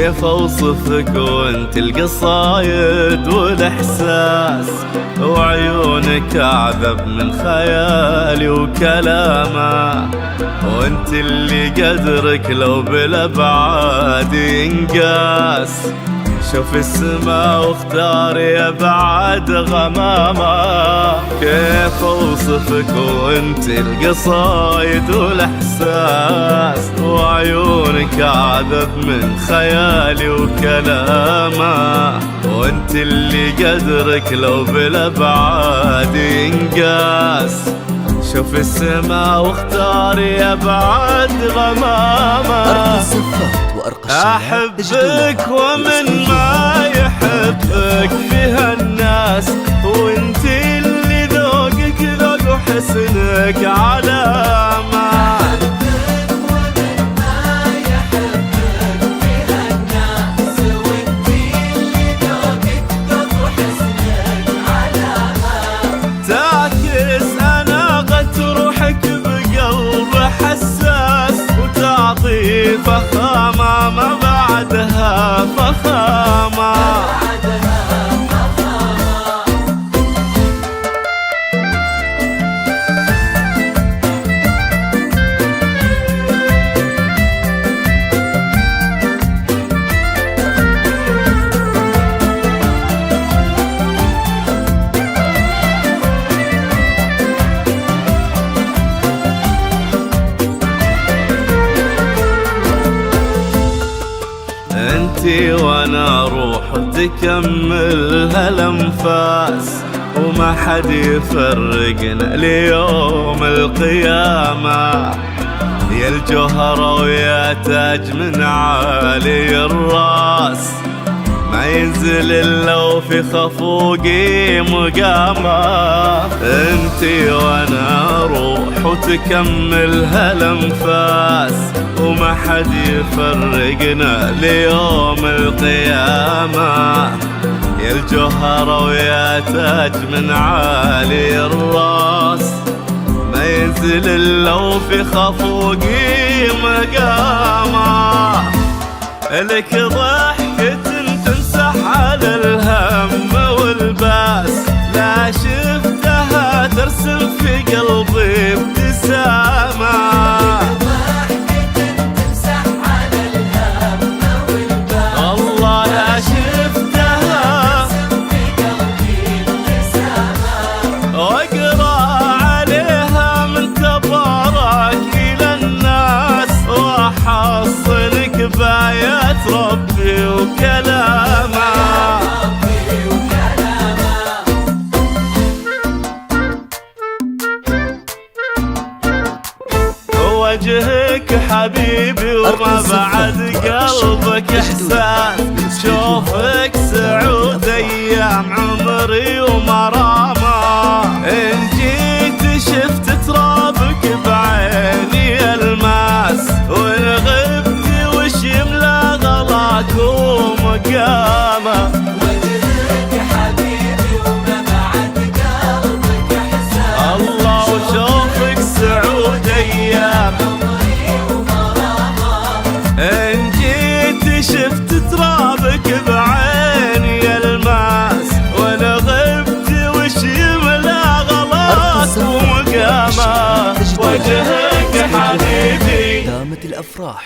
كيف اوصفك وانت القصايد والاحساس، وعيونك اعذب من خيالي وكلامه، وانت اللي قدرك لو بالابعاد ينقاس. شوف السما واختار يا بعد غمامة، كيف اوصفك وانت القصايد والاحساس، وعيونك اعذب من خيالي وكلامه، وانت اللي قدرك لو بالابعاد ينقاس. شوف السما واختار يا بعد غمامة، أحبك ومن ما يحبك فيها الناس، وانت اللي ذوقك ذوق وحسنك علامة. أحبك ومن ما يحبك فيها الناس، وانت اللي ذوقك ذوق وحسنك علامة. تعكس أناقة روحك بقلب حساس، وتعطي فخامة ما بعدها فخامة. انتي وانا روح تكملها الانفاس، وما حد يفرقنا ليوم القيامة. يا الجوهرة ويا تاج من عالي الراس، ما ينزل الا وفي خفوقي مقامة. انتي وانا روح وتكملها الانفاس، وما حد يفرقنا ليوم القيامة. يا الجوهرة ويا تاج من عالي الراس، ما ينزل الا وفي خفوقي مقامة. لك ضحكة تمسح على الهم والباس، لا شفتها ترسم في قلبي ابتسامة. بآيات ربي وكلامه، وجهك حبيبي وما بعد قلبك احساس. شوفك سعود ايام عمري ومرامه، ان جيت شفت ترابك بعيني الماس، وان غبت وش يملى غلاك ومقامه. وجهك حبيبي وما بعد قلبك احساس، الله وشوفك سعود ايام عمري ومرامه، ان جيت شفت ترابك بعيني الماس، وانا غبت وش يملى غلاك ومقامه. وجهك حبيبي دامت الأفراح.